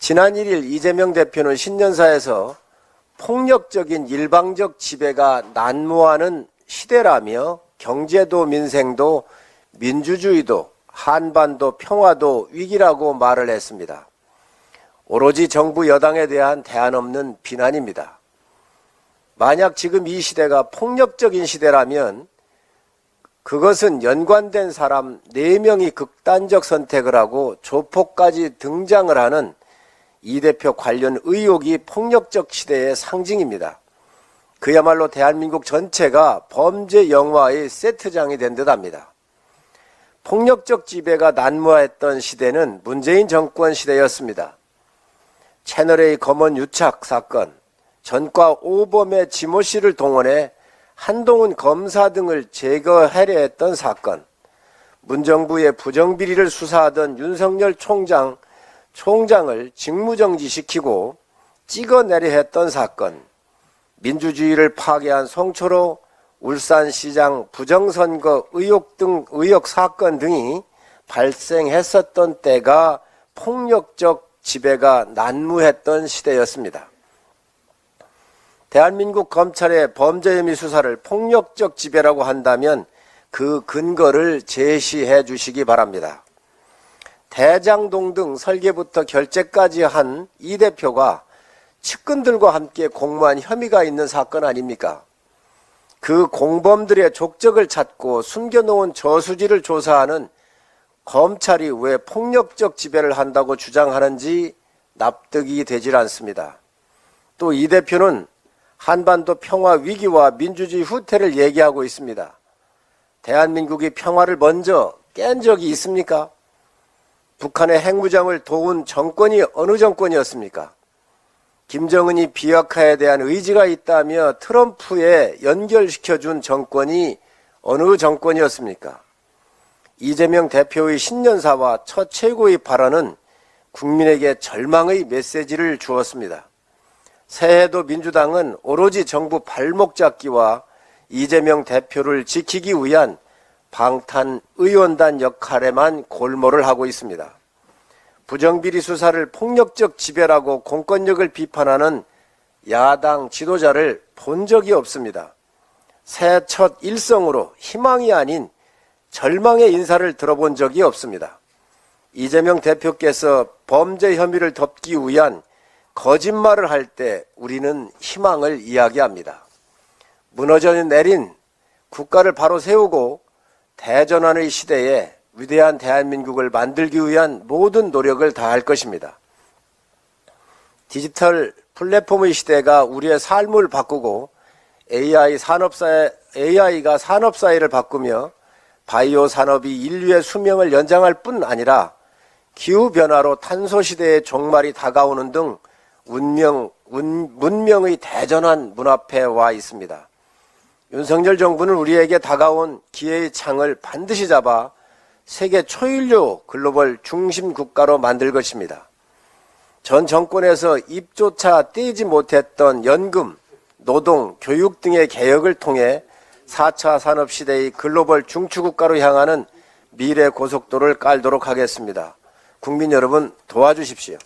지난 1일 이재명 대표는 신년사에서 폭력적인 일방적 지배가 난무하는 시대라며 경제도 민생도 민주주의도 한반도 평화도 위기라고 말을 했습니다. 오로지 정부 여당에 대한 대안 없는 비난입니다. 만약 지금 이 시대가 폭력적인 시대라면 그것은 연관된 사람 4명이 극단적 선택을 하고 조폭까지 등장을 하는 이 대표 관련 의혹이 폭력적 시대의 상징입니다. 그야말로 대한민국 전체가 범죄 영화의 세트장이 된 듯합니다. 폭력적 지배가 난무했던 시대는 문재인 정권 시대였습니다. 채널A 검언 유착 사건, 전과 오범의 지모 씨를 동원해 한동훈 검사 등을 제거하려 했던 사건, 문정부의 부정비리를 수사하던 윤석열 총장을 직무정지시키고 찍어내려 했던 사건, 민주주의를 파괴한 송철호 울산시장 부정선거 의혹 사건 등이 발생했었던 때가 폭력적 지배가 난무했던 시대였습니다. 대한민국 검찰의 범죄 혐의 수사를 폭력적 지배라고 한다면 그 근거를 제시해 주시기 바랍니다. 대장동 등 설계부터 결재까지 한 이 대표가 측근들과 함께 공모한 혐의가 있는 사건 아닙니까? 그 공범들의 족적을 찾고 숨겨놓은 저수지를 조사하는 검찰이 왜 폭력적 지배를 한다고 주장하는지 납득이 되질 않습니다. 또 이 대표는 한반도 평화 위기와 민주주의 후퇴를 얘기하고 있습니다. 대한민국이 평화를 먼저 깬 적이 있습니까? 북한의 핵무장을 도운 정권이 어느 정권이었습니까? 김정은이 비핵화에 대한 의지가 있다며 트럼프에 연결시켜준 정권이 어느 정권이었습니까? 이재명 대표의 신년사와 첫 최고의 발언은 국민에게 절망의 메시지를 주었습니다. 새해도 민주당은 오로지 정부 발목 잡기와 이재명 대표를 지키기 위한 방탄의원단 역할에만 골몰을 하고 있습니다. 부정비리 수사를 폭력적 지배라고 공권력을 비판하는 야당 지도자를 본 적이 없습니다. 새해 첫 일성으로 희망이 아닌 절망의 인사를 들어본 적이 없습니다. 이재명 대표께서 범죄 혐의를 덮기 위한 거짓말을 할 때 우리는 희망을 이야기합니다. 무너져 내린 국가를 바로 세우고 대전환의 시대에 위대한 대한민국을 만들기 위한 모든 노력을 다할 것입니다. 디지털 플랫폼의 시대가 우리의 삶을 바꾸고 AI가 산업사회를 바꾸며 바이오 산업이 인류의 수명을 연장할 뿐 아니라 기후변화로 탄소시대의 종말이 다가오는 등 문명의 대전환 문 앞에 와 있습니다. 윤석열 정부는 우리에게 다가온 기회의 창을 반드시 잡아 세계 초일류 글로벌 중심 국가로 만들 것입니다. 전 정권에서 입조차 떼지 못했던 연금, 노동, 교육 등의 개혁을 통해 4차 산업시대의 글로벌 중추국가로 향하는 미래 고속도로를 깔도록 하겠습니다. 국민 여러분 도와주십시오.